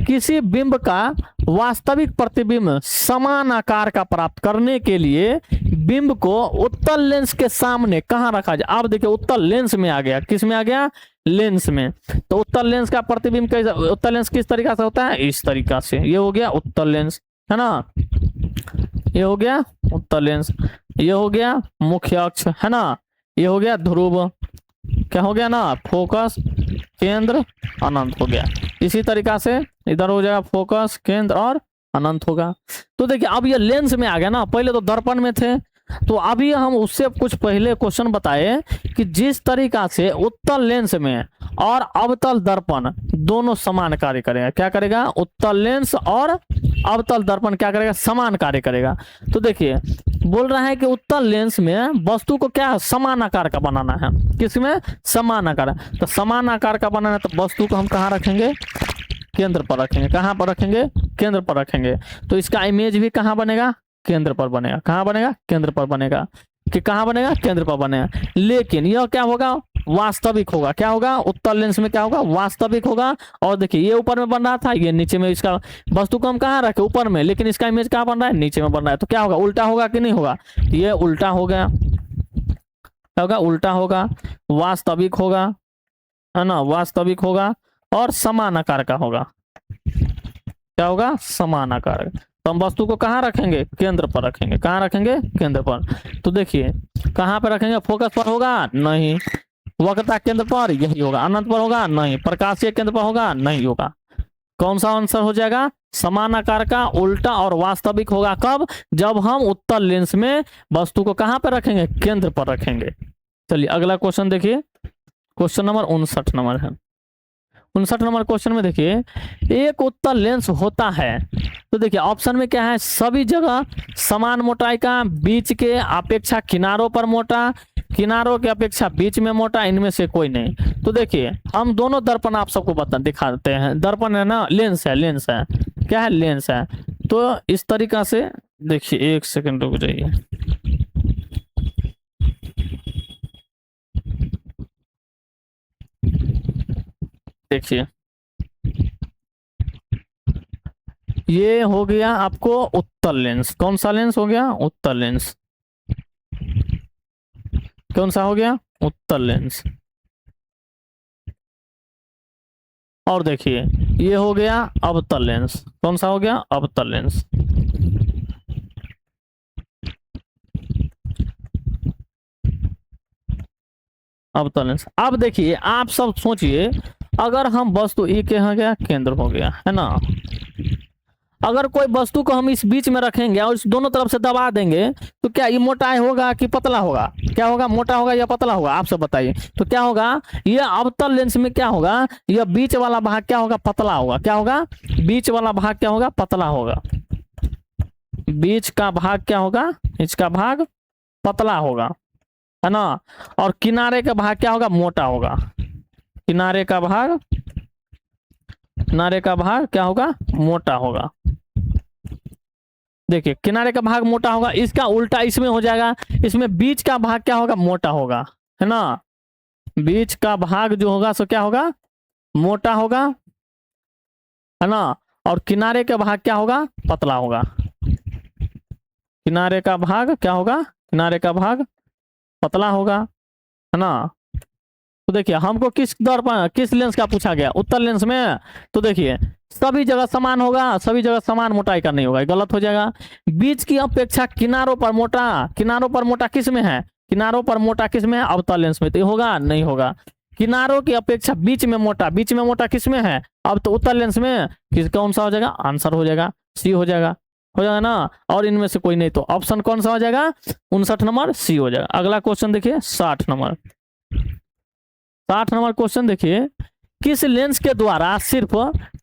S1: किसी बिंब का वास्तविक प्रतिबिंब समान आकार का प्राप्त करने के लिए बिंब को उत्तल लेंस के सामने कहाँ रखा जाए। अब देखिए उत्तल लेंस में आ गया, किस में आ गया, लेंस में। तो उत्तल लेंस का प्रतिबिंब कैसा, उत्तल लेंस किस तरीका से होता है, इस तरीका से, ये हो गया उत्तल लेंस, है ना, ये हो गया उत्तल लेंस, ये हो गया मुख्य अक्ष, है ना, ये हो गया ध्रुव, क्या हो गया ना, फोकस केंद्र अनंत हो गया। इसी तरीका से इधर हो जाएगा फोकस केंद्र और अनंत होगा। तो देखिए अब ये लेंस में आ गया ना, पहले तो दर्पण में थे। तो अभी हम उससे कुछ पहले क्वेश्चन बताए कि जिस तरीका से उत्तल लेंस में और अवतल दर्पण दोनों समान कार्य करेगा, क्या करेगा, उत्तल लेंस और अवतल दर्पण क्या करेगा, समान कार्य करेगा। तो देखिए बोल रहा है कि उत्तल लेंस में वस्तु को क्या समान आकार का बनाना है, किसमें, समान आकार। तो समान आकार का बनाना है तो वस्तु को हम कहाँ रखेंगे, केंद्र पर रखेंगे। कहाँ पर रखेंगे, केंद्र पर रखेंगे। तो इसका इमेज भी कहाँ बनेगा, केंद्र पर बनेगा। कहाँ बनेगा, केंद्र पर बनेगा। कि कहाँ बनेगा, केंद्र पर बनेगा। लेकिन यह क्या होगा, वास्तविक होगा। क्या होगा, उत्तल लेंस में क्या होगा, वास्तविक होगा। और देखिए ये ऊपर में बन रहा था, ये नीचे में, इसका वस्तु को हम कहाँ रखे, ऊपर में, लेकिन इसका इमेज कहाँ बन रहा है, नीचे में बन रहा है। तो क्या होगा, उल्टा होगा कि नहीं होगा, ये उल्टा हो गया, क्या होगा, उल्टा होगा, वास्तविक होगा, है ना, वास्तविक होगा और समान आकार का होगा। क्या होगा, समान आकार। तो हम वस्तु को कहाँ रखेंगे, केंद्र पर रखेंगे। कहाँ रखेंगे, केंद्र पर। तो देखिए कहाँ पर रखेंगे, फोकस पर होगा, नहीं। वक्रता केंद्र पर, यही होगा। अनंत पर होगा, नहीं। प्रकाशीय केंद्र पर होगा, नहीं होगा। कौन सा आंसर हो जाएगा, समान आकार का, उल्टा और वास्तविक होगा। कब, जब हम उत्तल लेंस में वस्तु को कहाँ पर रखेंगे, केंद्र पर रखेंगे। चलिए अगला क्वेश्चन देखिए, क्वेश्चन नंबर 59 नंबर है। 59 नंबर क्वेश्चन में देखिए, एक उत्तल लेंस होता है। तो देखिए ऑप्शन में क्या है, सभी जगह समान मोटाई का, बीच के अपेक्षा किनारों पर मोटा, किनारों के अपेक्षा बीच में मोटा, इनमें से कोई नहीं। तो देखिए हम दोनों दर्पण आप सबको दिखाते हैं। दर्पण है ना, लेंस है, लेंस है, क्या है, लेंस है। तो इस तरीका से देखिए, एक सेकंड रुक जाइए। देखिए ये हो गया आपको उत्तल लेंस। कौन सा लेंस हो गया, उत्तल लेंस। कौन सा हो गया, उत्तल लेंस। और देखिए ये हो गया अवतल लेंस। कौन सा हो गया, अवतल लेंस। अवतल लेंस। अब देखिए आप सब सोचिए, अगर हम वस्तु ये क्या हो गया, केंद्र हो गया, है ना। अगर कोई वस्तु को हम इस बीच में रखेंगे और इस दोनों तरफ से दबा देंगे तो क्या ये मोटा होगा कि पतला होगा, क्या होगा, मोटा होगा या पतला होगा, आप सब बताइए। तो क्या होगा, ये अवतल लेंस में क्या होगा, यह बीच वाला भाग क्या होगा, पतला होगा। क्या होगा, बीच वाला भाग क्या होगा, पतला होगा। बीच का भाग क्या होगा, इसका भाग पतला होगा, है ना। और किनारे का भाग क्या होगा, मोटा होगा। किनारे का भाग, किनारे का भाग क्या होगा, मोटा होगा। देखिए किनारे का भाग मोटा होगा, इसका उल्टा इसमें हो जाएगा। इसमें बीच का भाग क्या होगा, मोटा होगा, है ना। बीच का भाग जो होगा सो क्या होगा, मोटा होगा, है ना। और किनारे का भाग क्या होगा, पतला होगा। किनारे का भाग क्या होगा, किनारे का भाग पतला होगा, है ना। तो देखिए हमको किस दर्पण, किस लेंस का पूछा गया, उत्तल लेंस में। तो देखिए सभी जगह समान होगा, सभी जगह समान मोटाई का नहीं होगा, गलत हो जाएगा। बीच की अपेक्षा किनारों पर मोटा, किनारों पर मोटा किस में है, किनारों पर मोटा किस में है, अवतल लेंस में। तो ये होगा, नहीं होगा। किनारों की अपेक्षा बीच में मोटा, बीच में मोटा किस में है, अब तो उत्तल लेंस में। किस, कौन सा हो जाएगा, आंसर हो जाएगा सी हो जाएगा, ना। और इनमें से कोई नहीं, तो ऑप्शन कौन सा हो जाएगा? 59 नंबर सी हो जाएगा। अगला क्वेश्चन देखिए 60 नंबर। 60 नंबर क्वेश्चन देखिए, किस लेंस के द्वारा सिर्फ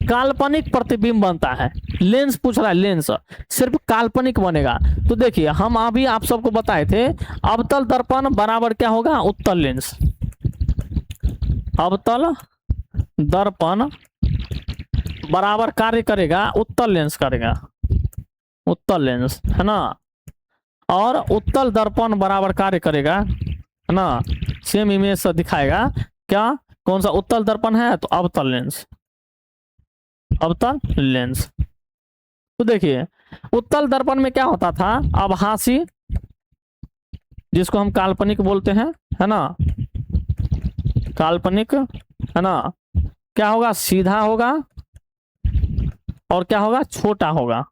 S1: काल्पनिक प्रतिबिंब बनता है? लेंस पूछ रहा है, लेंस सिर्फ काल्पनिक बनेगा। तो देखिए हम अभी आप सबको बताए थे, अवतल दर्पण बराबर क्या होगा? उत्तल लेंस। अवतल दर्पण बराबर कार्य करेगा उत्तल लेंस करेगा, उत्तल लेंस, है ना। और उत्तल दर्पण बराबर कार्य करेगा, है ना, सेम इमेज से दिखाएगा क्या, कौन सा उत्तल दर्पण है? तो अवतल लेंस, अवतल लेंस। तो देखिए उत्तल दर्पण में क्या होता था? आभासी, जिसको हम काल्पनिक बोलते हैं, है ना, काल्पनिक, है ना। क्या होगा? सीधा होगा, और क्या होगा? छोटा होगा।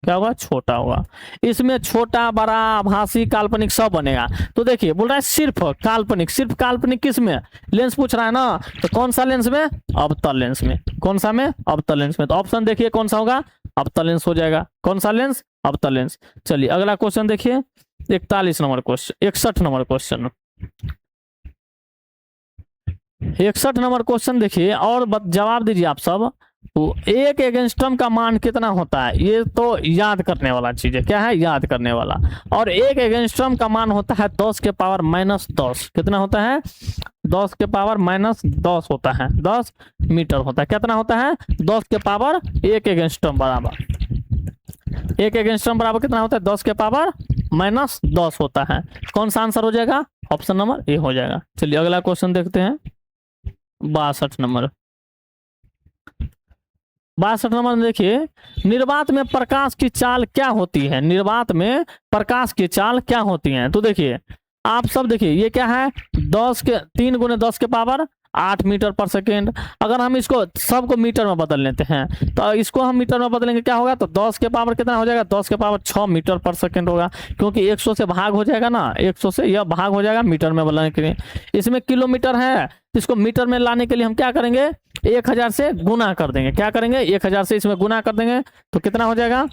S1: क्या होगा? छोटा होगा। इसमें छोटा, बड़ा, आभासी, काल्पनिक सब बनेगा। तो देखिए बोल रहा है सिर्फ काल्पनिक, सिर्फ काल्पनिक किस में? लेंस पूछ रहा है ना, तो कौन सा लेंस में? अवतल लेंस में। कौन सा में? अवतल लेंस में। तो ऑप्शन देखिए कौन सा होगा? अवतल लेंस हो जाएगा। कौन सा लेंस? अवतल लेंस। चलिए अगला क्वेश्चन देखिए 41 number question, 61 number question, 61 number question देखिए और जवाब दीजिए आप सब। तो एक एंगस्ट्रॉम का मान कितना होता है? ये तो याद करने वाला चीज है। क्या है? याद करने वाला। और एक एंगस्ट्रॉम का मान होता है 10 के पावर -10। कितना होता है? 10 के पावर -10 होता है, 10 मीटर होता है। कितना होता है? 10 के पावर एक एंगस्ट्रॉम बराबर, एक एंगस्ट्रॉम बराबर कितना होता है? 10 के पावर -10 होता है। कौन सा आंसर हो जाएगा? ऑप्शन नंबर ए हो जाएगा। चलिए अगला क्वेश्चन देखते हैं 62 नंबर। 62 नंबर में देखिए, निर्वात में प्रकाश की चाल क्या होती है? निर्वात में प्रकाश की चाल क्या होती है? तो देखिए आप सब देखिए, ये क्या है? 10 के 3 गुने 10 के पावर 8 मीटर पर सेकेंड। अगर हम इसको सबको मीटर में बदल लेते हैं, तो इसको हम मीटर में बदलेंगे, क्या होगा? तो 10 के पावर कितना हो जाएगा? 10 के पावर 6 मीटर पर सेकेंड होगा, क्योंकि 100 से भाग हो जाएगा ना, 100 से यह भाग हो जाएगा मीटर में बदलने के लिए। इसमें किलोमीटर है, इसको मीटर में लाने के लिए हम क्या करेंगे? 1000 से गुना कर देंगे। क्या करेंगे? 1000 से इसमें गुना कर देंगे, तो कितना हो जाएगा?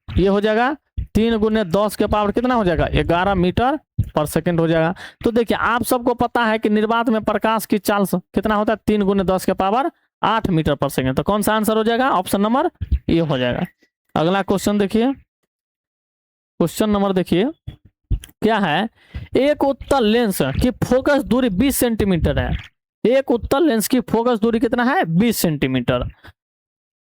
S1: ये हो जाएगा 3 गुने 10 के पावर कितना हो जाएगा? 11 मीटर पर सेकेंड हो जाएगा। तो देखिए आप सबको पता है कि निर्वात में प्रकाश की चाल कितना होता है? 3 गुने 10 के पावर 8 मीटर पर सेकेंड। तो कौन सा आंसर हो जाएगा? ऑप्शन नंबर ए हो जाएगा। अगला क्वेश्चन देखिए, क्वेश्चन नंबर देखिए क्या है? एक उत्तल लेंस की फोकस दूरी 20 सेंटीमीटर है। एक उत्तल लेंस की फोकस दूरी कितना है? 20 सेंटीमीटर।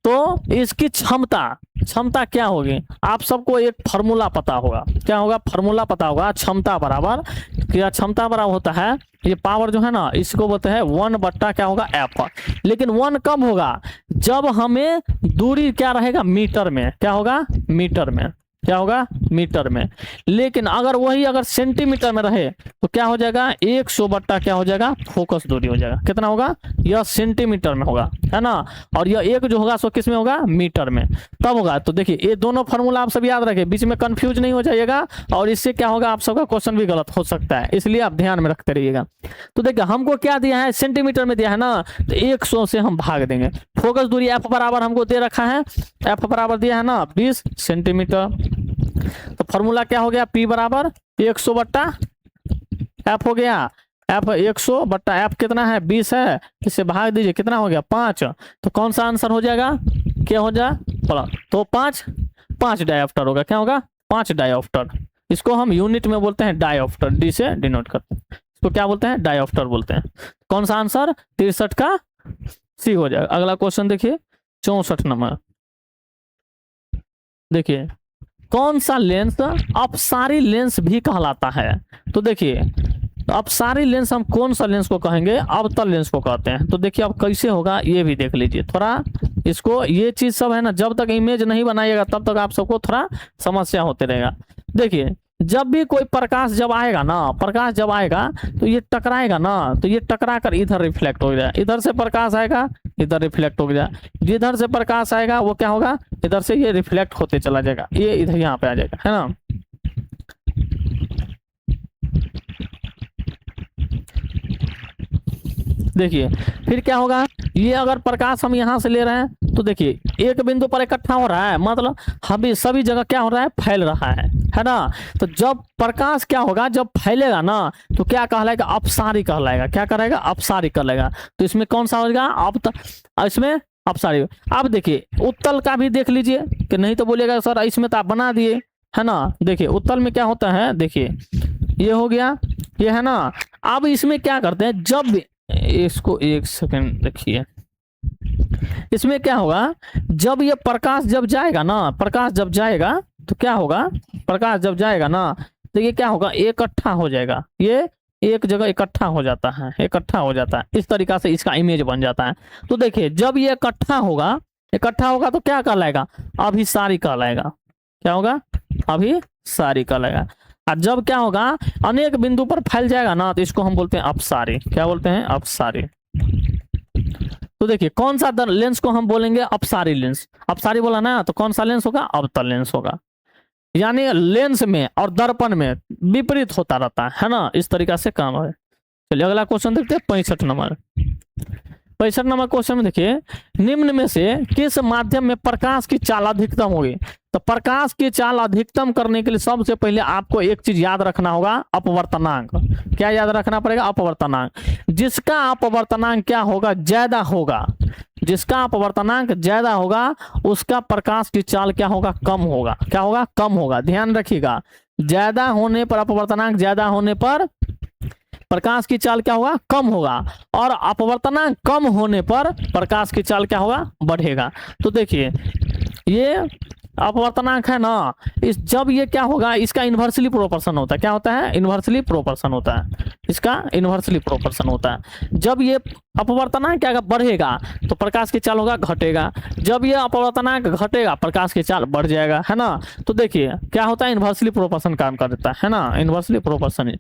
S1: तो इसकी क्षमता क्या होगी? आप सबको एक फार्मूला पता होगा। क्या होगा? फार्मूला पता होगा। क्षमता बराबर, क्या क्षमता बराबर होता है? ये पावर जो है ना, इसको बोलते हैं 1 बट्टा क्या होगा? एफ। लेकिन 1 कब होगा? जब हमें दूरी क्या रहेगा? मीटर में। क्या होगा? मीटर में। क्या होगा? मीटर में। लेकिन अगर वही अगर सेंटीमीटर में रहे तो क्या हो जाएगा? 100 बट्टा क्या हो जाएगा? फोकस दूरी हो जाएगा। कितना होगा? यह सेंटीमीटर में होगा, है ना। और यह एक जो होगा सो किस में होगा? मीटर में। तब होगा। तो देखिए ये दोनों फार्मूला आप सब याद रखें, बीच में कंफ्यूज नहीं हो जाइएगा। और इससे क्या होगा? आप सबका क्वेश्चन भी गलत हो सकता है, इसलिए आप ध्यान में रखते रहिएगा। तो देखिए हमको क्या दिया है? सेंटीमीटर में दिया है ना, तो 100 से हम भाग देंगे। फोकस दूरी एफ बराबर हमको दे रखा है, एफ बराबर दिया है ना 20 सेंटीमीटर। तो फॉर्मूला क्या हो गया? P बराबर 100 बट्टा एफ हो गया। एफ 100 बट्टा एफ कितना है? 20 है, इससे भाग दीजिए, कितना हो गया? 5। तो कौन सा आंसर हो जाएगा? क्या हो जाए? तो 5 डायोप्टर होगा। क्या होगा? 5 डायोप्टर। इसको हम यूनिट में बोलते हैं डायोप्टर, डी से डिनोट करते हैं। इसको क्या बोलते हैं? डायोप्टर बोलते हैं। कौन सा आंसर? 63 का सी हो जाएगा। अगला क्वेश्चन देखिए 64 नंबर। देखिए कौन सा लेंस अपसारी लेंस भी कहलाता है? तो देखिए अपसारी लेंस हम कौन सा लेंस को कहेंगे? अवतल लेंस को कहते हैं। तो देखिए अब कैसे होगा ये भी देख लीजिए थोड़ा। इसको ये चीज सब है ना, जब तक इमेज नहीं बनाइएगा तब तक आप सबको थोड़ा समस्या होते रहेगा। देखिए जब भी कोई प्रकाश जब आएगा ना, प्रकाश जब आएगा तो ये टकराएगा ना, तो ये टकरा कर इधर रिफ्लेक्ट हो जाए। इधर से प्रकाश आएगा, इधर रिफ्लेक्ट हो जाए। जिधर से प्रकाश आएगा वो क्या होगा? इधर से ये रिफ्लेक्ट होते चला जाएगा, ये इधर यहाँ पे आ जाएगा, है ना। देखिए फिर क्या होगा? ये अगर प्रकाश हम यहाँ से ले रहे हैं तो देखिए एक बिंदु पर इकट्ठा हो रहा है, मतलब अभी सभी जगह क्या हो रहा है, फैल रहा है ना। तो जब प्रकाश क्या होगा, जब फैलेगा ना तो क्या कहलाएगा, अपसारी कहलाएगा। क्या करेगा, अपसारी कहलाएगा। तो इसमें कौन सा होगा, इसमें अपसारी। अब देखिए उत्तल का भी देख लीजिए, कि नहीं तो बोलिएगा सर इसमें तो आप बना दिए, है ना। देखिए उत्तल में क्या होता है, देखिए ये हो गया, ये है ना। अब इसमें क्या करते हैं, जब इसको एक सेकंड देखिए, इसमें क्या होगा, जब ये प्रकाश जब जाएगा ना, प्रकाश जब जाएगा तो क्या होगा, प्रकाश जब जाएगा ना तो ये क्या होगा, इकट्ठा हो जाएगा, ये एक जगह इकट्ठा हो जाता है, इकट्ठा हो जाता है। इस तरीका से इसका इमेज बन जाता है। तो देखिए जब ये इकट्ठा होगा, इकट्ठा होगा तो क्या कहलाएगा, अभिसारी कहलाएगा। क्या होगा, अभिसारी कहलाएगा। और जब क्या होगा, अनेक बिंदु पर फैल जाएगा ना तो इसको हम बोलते हैं अपसारी। क्या बोलते हैं, अपसारी। तो देखिए कौन सा लेंस को हम बोलेंगे, अपसारी लेंस। अपसारी बोला ना तो कौन सा लेंस होगा, अवतल लेंस होगा। यानी लेंस में और दर्पण में विपरीत होता रहता है ना। इस तरीका से काम है। चलिए अगला क्वेश्चन देखते हैं, 65 नंबर। 65 नंबर क्वेश्चन में देखिए, निम्न में से किस माध्यम में प्रकाश की चाल अधिकतम होगी। तो प्रकाश की चाल अधिकतम करने के लिए सबसे पहले आपको एक चीज याद रखना होगा, अपवर्तनांक। क्या याद रखना पड़ेगा, अपवर्तनांक। जिसका अपवर्तनांक क्या होगा, ज्यादा होगा, जिसका अपवर्तनांक ज्यादा होगा उसका प्रकाश की चाल क्या होगा, कम होगा। क्या होगा, कम होगा। ध्यान रखिएगा, ज्यादा होने पर, अपवर्तनांक ज्यादा होने पर प्रकाश की चाल क्या होगा, कम होगा। और अपवर्तनांक कम होने पर प्रकाश की चाल क्या होगा, बढ़ेगा। तो देखिए ये अपवर्तनांक है ना, इस जब ये क्या होगा, इसका इन्वर्सली प्रोपोर्शन होता है। क्या होता है, इन्वर्सली प्रोपोर्शन होता है, इसका इन्वर्सली प्रोपोर्शन होता है। जब ये अपवर्तनांक क्या बढ़ेगा तो प्रकाश की चाल होगा, घटेगा। जब ये अपवर्तनांक घटेगा प्रकाश की चाल बढ़ जाएगा, है ना। तो देखिए क्या होता है, इन्वर्सली प्रोपोर्शन काम कर देता है ना, इन्वर्सली प्रोपोर्शन।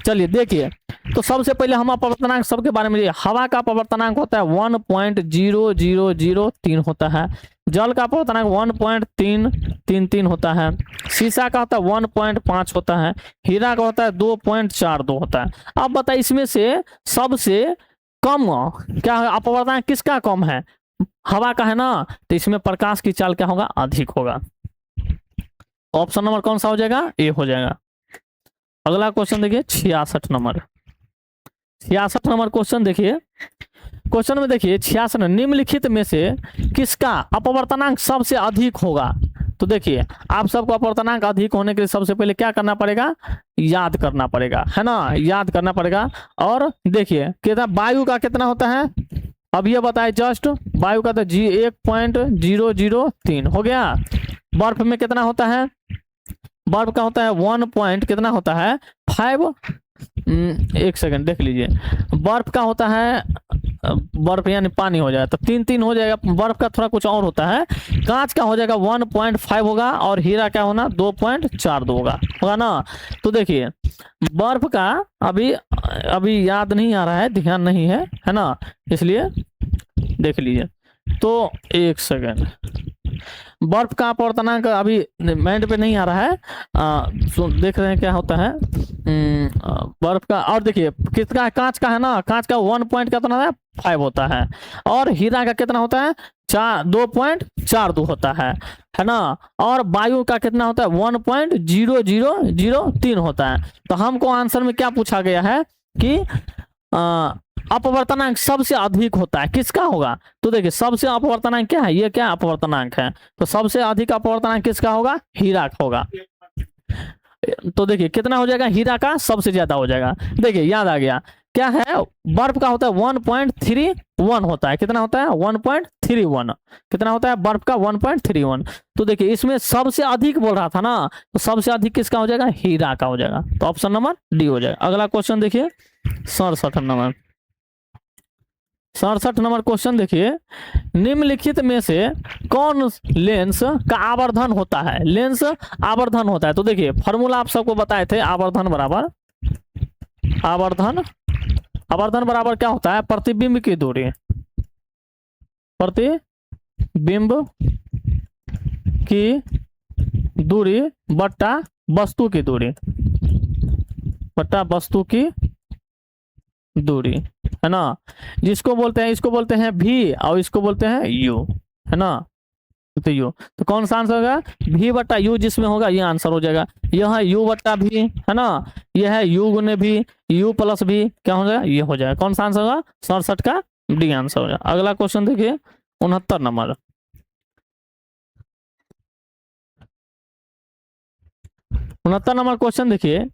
S1: चलिए देखिए, तो सबसे पहले हम अपवर्तनांक सबके बारे में, हवा का अपवर्तनांक होता है 1.0003 होता है। जल का अपवर्तनांक 1.333 होता है। शीशा का होता है 1.5 होता है। हीरा का होता है 2.42 होता है। अब बताइए इसमें से सबसे कम क्या है, अपवर्तनांक किसका कम है, हवा का है ना। तो इसमें प्रकाश की चाल क्या होगा, अधिक होगा। ऑप्शन नंबर कौन सा हो जाएगा, ए हो जाएगा। अगला क्वेश्चन देखिए 66 नंबर। 66 नंबर क्वेश्चन देखिए, क्वेश्चन में देखिए 66, निम्नलिखित में से किसका अपवर्तनांक सबसे अधिक होगा। तो देखिए आप सबको अपवर्तनांक अधिक होने के लिए सबसे पहले क्या करना पड़ेगा, याद करना पड़ेगा, है ना, याद करना पड़ेगा। और देखिए कितना, वायु का कितना होता है, अब ये बताए जस्ट, वायु का तो 1.003 हो गया। बर्फ में कितना होता है, बर्फ का होता है 1 पॉइंट कितना होता है, 5। एक सेकंड देख लीजिए, बर्फ का होता है, बर्फ यानी पानी हो जाएगा तो 3 हो जाएगा। बर्फ का थोड़ा कुछ और होता है। कांच का हो जाएगा 1.5 होगा, और हीरा क्या होना 2.42 होगा ना। तो देखिए बर्फ का अभी याद नहीं आ रहा है, ध्यान नहीं है ना, इसलिए देख लीजिए। तो एक सेकंड, बर्फ का अपवर्तनांक अभी माइंड पे नहीं आ रहा है, देख रहे हैं क्या होता है बर्फ का। और देखिए कितना, कांच का है ना, कांच का 1 पॉइंट कितना है, 5 होता है। और हीरा का कितना होता है, 2.42 होता है ना। और वायु का कितना होता है, 1.0003 होता है। तो हमको आंसर में क्या पूछा गया है कि अपवर्तनांक सबसे अधिक होता है, किसका होगा। तो देखिए सबसे अपवर्तनांक क्या है, ये क्या अपवर्तनांक है, तो सबसे अधिक अपवर्तनांक किसका होगा, हीरा का होगा। तो देखिए कितना हो जाएगा, हीरा का सबसे ज्यादा हो जाएगा। देखिए याद आ गया, क्या है, बर्फ का होता है 1.31 होता है। कितना होता है, 1.31 कितना होता है, बर्फ का 1.31। तो देखिए इसमें सबसे अधिक बोल रहा था ना, तो सबसे अधिक किसका हो जाएगा, हीरा का हो जाएगा। तो ऑप्शन नंबर डी हो जाएगा। अगला क्वेश्चन देखिए 67 नंबर। 67 नंबर क्वेश्चन देखिए, निम्नलिखित में से कौन लेंस का आवर्धन होता है, लेंस आवर्धन होता है। तो देखिए फॉर्मूला आप सबको बताए थे, आवर्धन बराबर, आवर्धन बराबर क्या होता है, प्रतिबिंब की दूरी, प्रतिबिंब की दूरी बट्टा वस्तु की दूरी, बट्टा वस्तु की दूरी, है ना। जिसको बोलते हैं, इसको बोलते हैं भी और इसको बोलते हैं यू, है ना। तो यू, तो कौन सा आंसर होगा, भी बटा यू जिसमें होगा ये आंसर हो जाएगा। यह है यू बटा भी, है ना, यह है यू गुने भी, यू प्लस भी क्या हो जाएगा, ये हो जाएगा। कौन सा आंसर होगा, 67 का डी आंसर हो जाएगा। अगला क्वेश्चन देखिए 69 नंबर। 69 नंबर क्वेश्चन देखिए,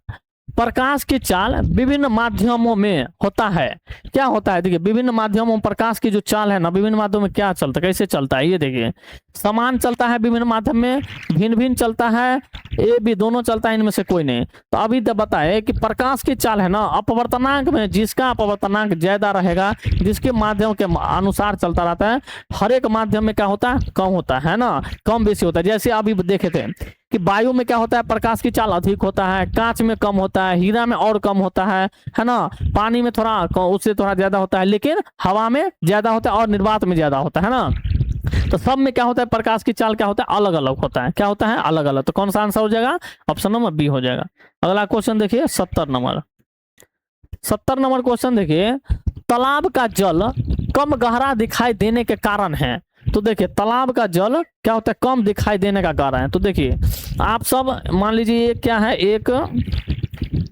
S1: प्रकाश की चाल विभिन्न माध्यमों में होता है, क्या होता है। देखिए विभिन्न माध्यमों में प्रकाश की जो चाल है ना, विभिन्न माध्यमों में क्या चलता है, कैसे चलता है, ये देखिए समान चलता है विभिन्न माध्यम में, भिन्न भिन्न चलता है, ए बी दोनों चलता है, इनमें से कोई नहीं। तो अभी तक बताए कि प्रकाश की चाल है ना, अपवर्तनांक में जिसका अपवर्तनांक ज्यादा रहेगा, जिसके माध्यम के अनुसार चलता रहता है, हर एक माध्यम में क्या होता है, कम होता है ना, कम बेसी होता है। जैसे अभी देखे थे कि वायु में क्या होता है, प्रकाश की चाल अधिक होता है, कांच में कम होता है, हीरा में और कम होता है ना, पानी में थोड़ा उससे थोड़ा ज्यादा होता है, लेकिन हवा में ज्यादा होता है और निर्वात में ज्यादा होता है ना। तो सब में क्या होता है, प्रकाश की चाल क्या होता है, अलग अलग होता है, क्या होता है, अलग अलग। तो कौन सा आंसर हो जाएगा, ऑप्शन नंबर बी हो जाएगा। अगला क्वेश्चन देखिए 70 नंबर। 70 नंबर क्वेश्चन देखिए, तालाब का जल कम गहरा दिखाई देने के कारण है। तो देखिए तालाब का जल क्या होता है, कम दिखाई देने का कारण है। तो देखिए आप सब मान लीजिए ये क्या है, एक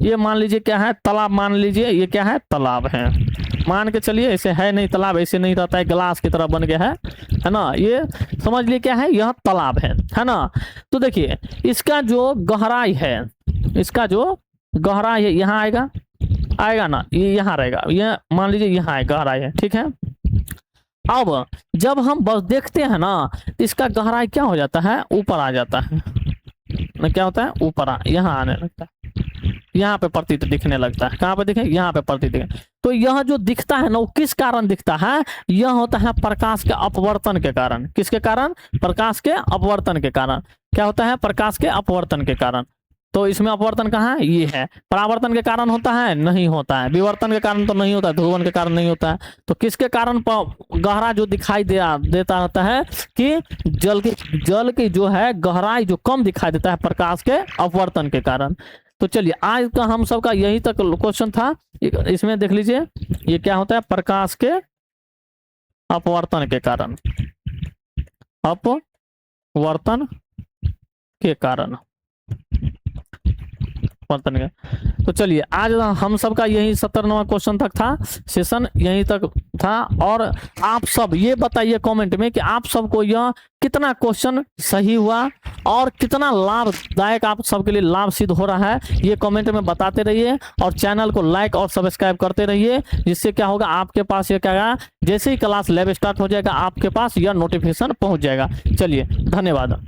S1: ये मान लीजिए क्या है, तालाब मान लीजिए, ये क्या है, तालाब है, मान के चलिए ऐसे है नहीं, तालाब ऐसे नहीं रहता है, ग्लास की तरह बन गया है ना, ये समझ लिए क्या है, यह तालाब है ना। तो देखिए इसका जो गहराई है, इसका जो गहराई है यहाँ आएगा, आएगा ना, ये यहाँ रहेगा, ये मान लीजिए यहाँ है, गहराई है, ठीक है। अब जब हम बस देखते हैं ना, तो इसका गहराई क्या हो जाता है, ऊपर आ जाता है ना, क्या होता है, ऊपर यहाँ आने लगता है, यहाँ पे प्रतीत दिखने लगता है। कहाँ पे दिखे, यहाँ पे प्रतीत दिखे। तो यह जो दिखता है ना, वो किस कारण दिखता है, यह होता है प्रकाश के अपवर्तन के कारण। किसके कारण, प्रकाश के अपवर्तन के कारण। क्या होता है, प्रकाश के अपवर्तन के कारण। तो इसमें अपवर्तन कहाँ है, ये है। परावर्तन के कारण होता है, नहीं होता है। विवर्तन के कारण तो नहीं होता है, ध्रुवन के कारण नहीं होता है। तो किसके कारण गहरा जो दिखाई देता रहता है, कि जल की जो है गहराई जो कम दिखाई देता है, प्रकाश के अपवर्तन के कारण। तो चलिए आज का हम सब का यही तक क्वेश्चन था। इसमें देख लीजिए ये क्या होता है, प्रकाश के अपवर्तन के कारण, अपवर्तन के कारण, वर्तन का। तो चलिए आज हम सब का यही 70 नंबर क्वेश्चन तक था, सेशन यहीं तक था। और आप सब ये बताइए कमेंट में कि आप सबको यह कितना क्वेश्चन सही हुआ और कितना लाभदायक आप सबके लिए लाभ सिद्ध हो रहा है, ये कमेंट में बताते रहिए। और चैनल को लाइक और सब्सक्राइब करते रहिए, जिससे क्या होगा, आपके पास ये क्या, जैसे ही क्लास लैब स्टार्ट हो जाएगा आपके पास यह नोटिफिकेशन पहुंच जाएगा। चलिए धन्यवाद।